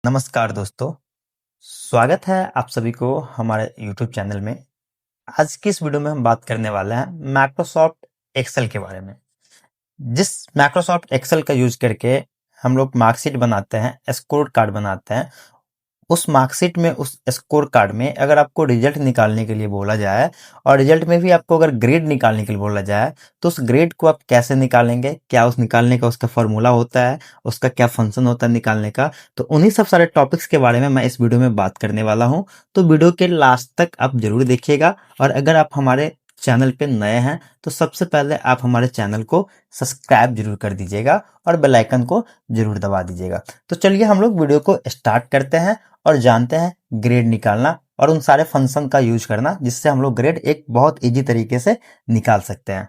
नमस्कार दोस्तों, स्वागत है आप सभी को हमारे YouTube चैनल में। आज की इस वीडियो में हम बात करने वाले हैं माइक्रोसॉफ्ट एक्सेल के बारे में। जिस माइक्रोसॉफ्ट एक्सेल का यूज करके हम लोग मार्कशीट बनाते हैं, स्कोर कार्ड बनाते हैं, उस मार्कशीट में, उस स्कोर कार्ड में अगर आपको रिजल्ट निकालने के लिए बोला जाए और रिजल्ट में भी आपको अगर ग्रेड निकालने के लिए बोला जाए, तो उस ग्रेड को आप कैसे निकालेंगे, क्या उस निकालने का उसका फॉर्मूला होता है, उसका क्या फंक्शन होता है निकालने का, तो उन्हीं सब सारे टॉपिक्स के बारे में मैं इस वीडियो में बात करने वाला हूं। तो वीडियो के लास्ट तक आप जरूर देखिएगा। और अगर आप हमारे चैनल पे नए हैं तो सबसे पहले आप हमारे चैनल को सब्सक्राइब जरूर कर दीजिएगा और बेल आइकन को जरूर दबा दीजिएगा। तो चलिए हम लोग वीडियो को स्टार्ट करते हैं और जानते हैं ग्रेड निकालना और उन सारे फंक्शन का यूज करना जिससे हम लोग ग्रेड एक बहुत इजी तरीके से निकाल सकते हैं।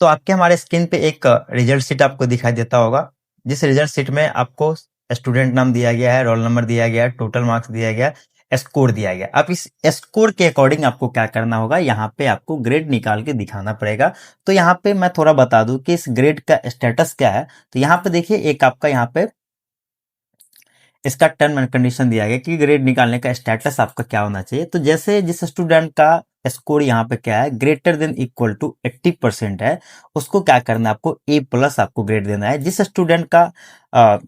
तो आपके हमारे स्क्रीन पे एक रिजल्ट शीट आपको दिखाई देता होगा, जिस रिजल्ट शीट में आपको स्टूडेंट नाम दिया गया है, रोल नंबर दिया गया है, टोटल मार्क्स दिया गया है, स्कोर दिया गया। अब इस स्कोर के अकॉर्डिंग आपको क्या करना होगा, यहाँ पे आपको ग्रेड निकाल के दिखाना पड़ेगा। तो यहाँ पे मैं थोड़ा बता दूं कि इस ग्रेड का स्टेटस क्या है। तो यहाँ पे देखिए, एक आपका यहाँ पे इसका टर्म एंड कंडीशन दिया गया कि ग्रेड निकालने का स्टेटस आपका क्या होना चाहिए। तो जैसे जिस स्टूडेंट का स्कोर यहाँ पे क्या है, ग्रेटर देन इक्वल टू 80% है, उसको क्या करना है, आपको ए प्लस आपको ग्रेड देना है। जिस स्टूडेंट का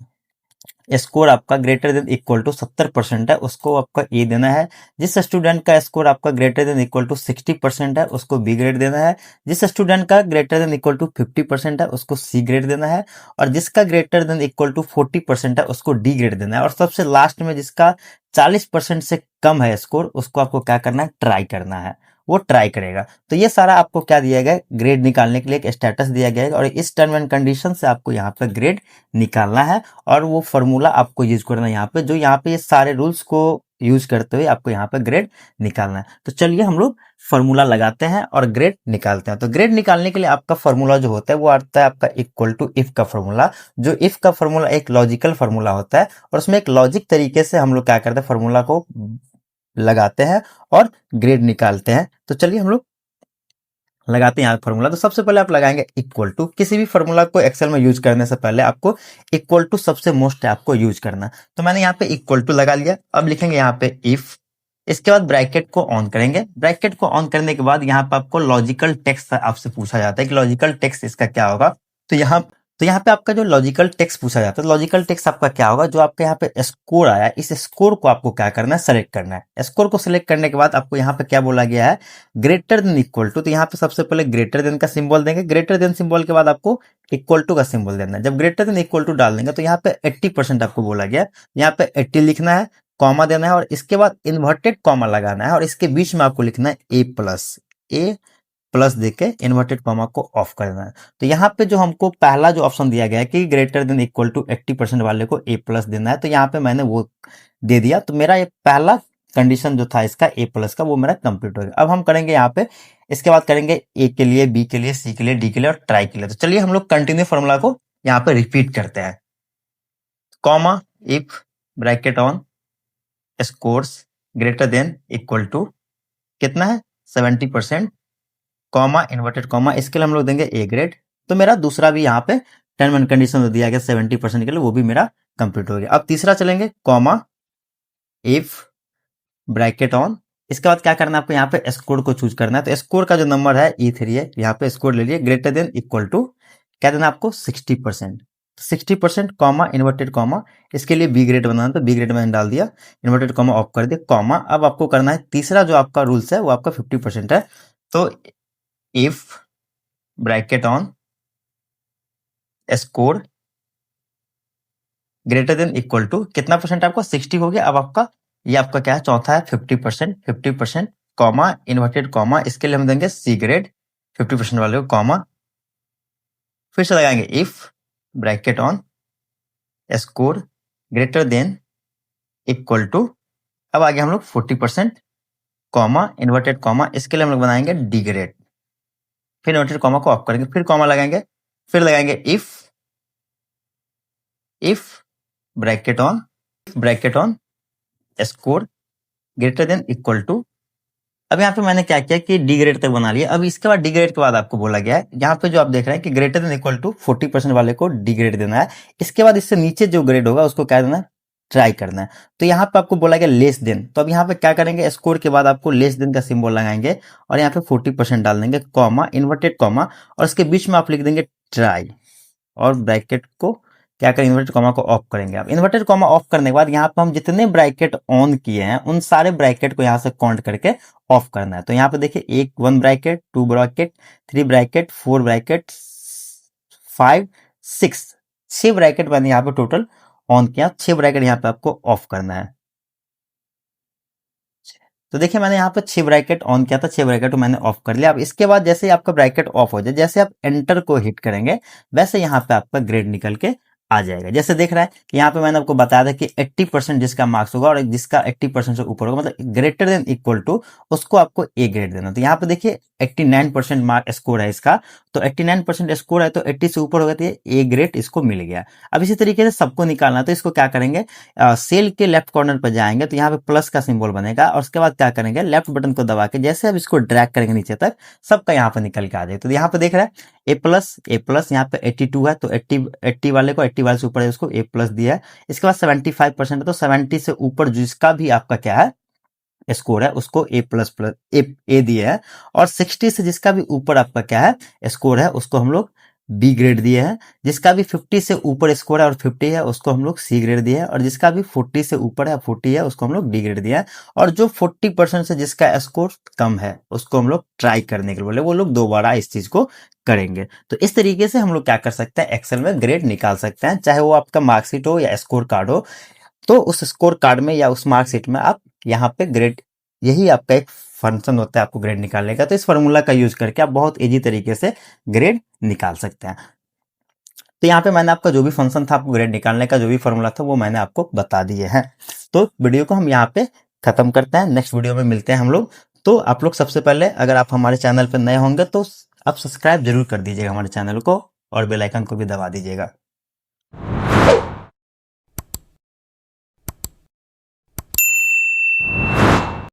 स्कोर आपका ग्रेटर देन इक्वल टू 70% है, उसको आपका ए देना है। जिस स्टूडेंट का स्कोर आपका ग्रेटर देन इक्वल टू 60% है, उसको बी ग्रेड देना है। जिस स्टूडेंट का ग्रेटर देन इक्वल टू 50% है, उसको सी ग्रेड देना है। और जिसका ग्रेटर देन इक्वल टू 40% है, उसको डी ग्रेड देना है। और सबसे लास्ट में जिसका 40% से कम है स्कोर, उसको आपको क्या करना है, ट्राई करना है, वो ट्राई करेगा। तो ये सारा आपको क्या दिया गया है, ग्रेड निकालने के लिए एक स्टेटस दिया गया है और इस टर्म एंड कंडीशन से आपको यहाँ पे ग्रेड निकालना है। और वो फॉर्मूला आपको यूज करना है यहाँ पे, जो यहाँ पे ये सारे रूल्स को यूज करते हुए आपको यहाँ पे ग्रेड निकालना है। तो चलिए हम लोग फॉर्मूला लगाते हैं और ग्रेड निकालते हैं। तो ग्रेड निकालने के लिए आपका फॉर्मूला जो होता है वो आता है आपका इक्वल टू इफ का फॉर्मूला। जो इफ का फॉर्मूला एक लॉजिकल फॉर्मूला होता है और उसमें एक लॉजिक तरीके से हम लोग क्या करते हैं, फॉर्मूला को लगाते हैं और ग्रेड निकालते हैं। तो चलिए हम लोग लगाते हैं यहाँ फॉर्मूला। तो सबसे पहले आप लगाएंगे इक्वल टू। किसी भी फॉर्मूला को एक्सेल में यूज करने से पहले आपको इक्वल टू सबसे मोस्ट है आपको यूज करना। तो मैंने यहाँ पे इक्वल टू लगा लिया। अब लिखेंगे यहाँ पे इफ, इसके बाद ब्रैकेट को ऑन करेंगे। ब्रैकेट को ऑन करने के बाद यहाँ पे आपको लॉजिकल टेक्स्ट आपसे पूछा जाता है कि लॉजिकल टेक्स्ट इसका क्या होगा। तो यहाँ पे आपका जो लॉजिकल टेक्स्ट पूछा जाता है, लॉजिकल टेक्स्ट आपका क्या होगा, जो आपके यहाँ पे स्कोर आया है, इस स्कोर को आपको क्या करना है, सेलेक्ट करना है। स्कोर को सिलेक्ट करने के बाद आपको यहाँ पे क्या बोला गया है, ग्रेटर देन इक्वल टू। तो यहाँ पे सबसे पहले ग्रेटर देन का सिंबल देंगे। ग्रेटर देन सिंबल के बाद आपको इक्वल टू का सिंबल देना है। जब ग्रेटर देन इक्वल टू डाल देंगे तो यहाँ पे 80% आपको बोला गया है, यहाँ पे 80 लिखना है, कॉमा देना है और इसके बाद इन्वर्टेड कॉमा लगाना है और इसके बीच में आपको लिखना है ए प्लस देके इन्वर्टेड कॉमा को ऑफ कर देना है। तो यहाँ पे जो हमको पहला जो ऑप्शन दिया गया है कि ग्रेटर देन इक्वल टू 80% वाले को ए प्लस देना है, तो यहाँ पे मैंने वो दे दिया। तो मेरा ये पहला कंडीशन जो था इसका ए प्लस का, वो मेरा कंप्लीट हो गया। अब हम करेंगे यहाँ पे, इसके बाद करेंगे ए के लिए, बी के लिए, सी के लिए, डी के लिए और ट्राई के लिए। तो चलिए हम लोग कंटिन्यू फॉर्मूला को यहाँ पे रिपीट करते हैं। Comma if bracket on scores greater than equal to कितना है, 70%, कॉमा इन्वर्टेड कॉमा, इसके लिए हम लोग देंगे ए ग्रेड। तो मेरा दूसरा भी यहाँ पे टर्म एंड कंडीशन दिया गया 70% के लिए, वो भी मेरा कंप्लीट हो गया। अब तीसरा चलेंगे, कॉमा इफ ब्रैकेट ऑन, इसके बाद क्या करना है आपको, यहाँ पे स्कोर को चूज करना है। तो स्कोर का जो नंबर है E3 है, यहाँ पे स्कोर ले लिए, ग्रेटर देन इक्वल टू क्या देना आपको, 60%। 60% कॉमा इन्वर्टेड कॉमा, इसके लिए बी ग्रेड बनाना, तो बी ग्रेड मैंने डाल दिया, इन्वर्टेड कॉमा ऑफ कर दिया, कॉमा। अब आपको करना है तीसरा जो आपका रूल्स है वो आपका 50% है। तो if bracket on score greater than equal to कितना परसेंट, आपका 60 हो गया। अब आपका ये आपका क्या है, चौथा है 50%। 50% कॉमा इन्वर्टेड कॉमा, इसके लिए हम देंगे सी ग्रेड 50% वाले को, कॉमा। फिर से लगाएंगे if bracket on score greater than equal to, अब आगे हम लोग 40% कॉमा इन्वर्टेड कॉमा, इसके लिए हम लोग बनाएंगे डी ग्रेड, फिर इन्वर्टेड कॉमा को ऑफ करेंगे, फिर कॉमा लगाएंगे, फिर लगाएंगे if bracket on score greater than equal to. अब यहाँ पे मैंने क्या किया कि डी ग्रेड तक बना लिया। अब इसके बाद डी ग्रेड के बाद आपको बोला गया है, यहाँ पे जो आप देख रहे हैं कि ग्रेटर देन इक्वल टू 40% वाले को डी ग्रेड देना है। इसके बाद इससे नीचे जो ग्रेड होगा उसको क्या देना है, ट्राई करना है। तो यहाँ पे आपको बोला गया लेस देन, तो अब यहाँ पे क्या करेंगे, स्कोर के बाद आपको लेस देन का सिंबल लगाएंगे और यहाँ पे 40% डाल देंगे, कॉमा, इन्वर्टेड कॉमा, और इसके बीच में आप लिख देंगे ट्राई, और ब्रैकेट को क्या करें, इन्वर्टेड कॉमा को ऑफ करेंगे। आप इन्वर्टेड कॉमा ऑफ करने के बाद यहाँ पे हम जितने ब्रैकेट ऑन किए हैं उन सारे ब्रैकेट को यहाँ से काउंट करके ऑफ करना है। तो यहाँ पे देखिए, एक 1 bracket, 2 bracket, 3 bracket, 4 bracket, 5, 6, 6 bracket मैंने यहाँ पे टोटल ऑन किया, 6 ब्रैकेट यहाँ पे आपको ऑफ करना है। तो देखिए मैंने यहाँ पे 6 ब्रैकेट ऑन किया था, 6 ब्रैकेट को मैंने ऑफ कर लिया। अब इसके बाद जैसे ही आपका ब्रैकेट ऑफ हो जाए, जैसे आप एंटर को हिट करेंगे, वैसे यहाँ पे आपका ग्रेड निकल के आ जाएगा। जैसे देख रहा है कि यहाँ पे मैंने आपको बताया था कि 80% जिसका मार्क्स होगा और जिसका 80% से ऊपर होगा, मतलब ग्रेटर देन इक्वल टू, उसको आपको ए ग्रेड देना। तो यहाँ पे देखिए 89% मार्क स्कोर है इसका, तो 89% स्कोर है तो 80 से ऊपर होगा तो ये ए ग्रेड इसको मिल गया। अब इसी तरीके से सबको निकालना है, तो इसको क्या करेंगे, सेल के लेफ्ट कॉर्नर पर जाएंगे तो यहाँ पे प्लस का सिंबल बनेगा, और उसके बाद क्या करेंगे, लेफ्ट बटन को दबा के जैसे अब इसको ड्रैग करेंगे नीचे तक, सबका यहाँ पे निकल के आ जाएगा। तो यहाँ पे देख रहा है ए प्लस यहाँ पे 82 है, तो 80 वाले को, 80 वाले से ऊपर है उसको ए प्लस दिया है। इसके बाद 75% है, तो 70 से ऊपर जिसका भी आपका क्या है स्कोर है उसको ए प्लस प्लस ए दिए है, और 60 से जिसका भी ऊपर आपका क्या है स्कोर है उसको हम लोग बी ग्रेड दिए हैं। जिसका भी 50 से ऊपर स्कोर है और 50 है उसको हम लोग सी ग्रेड दिए हैं, और जिसका भी 40 से ऊपर है 40 है उसको हम लोग डी ग्रेड दिया है। और जो 40% से जिसका स्कोर कम है उसको हम लोग ट्राई करने के लिए बोले, वो लोग दोबारा इस चीज को करेंगे। तो इस तरीके से हम लोग क्या कर सकते हैं, एक्सेल में ग्रेड निकाल सकते हैं, चाहे वो आपका मार्कशीट हो या स्कोर कार्ड हो। तो उस स्कोर कार्ड में या उस मार्कशीट में आप यहाँ पे ग्रेड, यही आपका एक फंक्शन होता है आपको ग्रेड निकालने का। तो इस फॉर्मूला का यूज करके आप बहुत इजी तरीके से ग्रेड निकाल सकते हैं। तो यहाँ पे मैंने आपका जो भी फंक्शन था, आपको ग्रेड निकालने का जो भी फॉर्मूला था, वो मैंने आपको बता दिए हैं। तो वीडियो को हम यहाँ पे खत्म करते हैं, नेक्स्ट वीडियो में मिलते हैं हम लोग। तो आप लोग सबसे पहले, अगर आप हमारे चैनल पर नए होंगे तो आप सब्सक्राइब जरूर कर दीजिएगा हमारे चैनल को, और बेल आइकन को भी दबा दीजिएगा।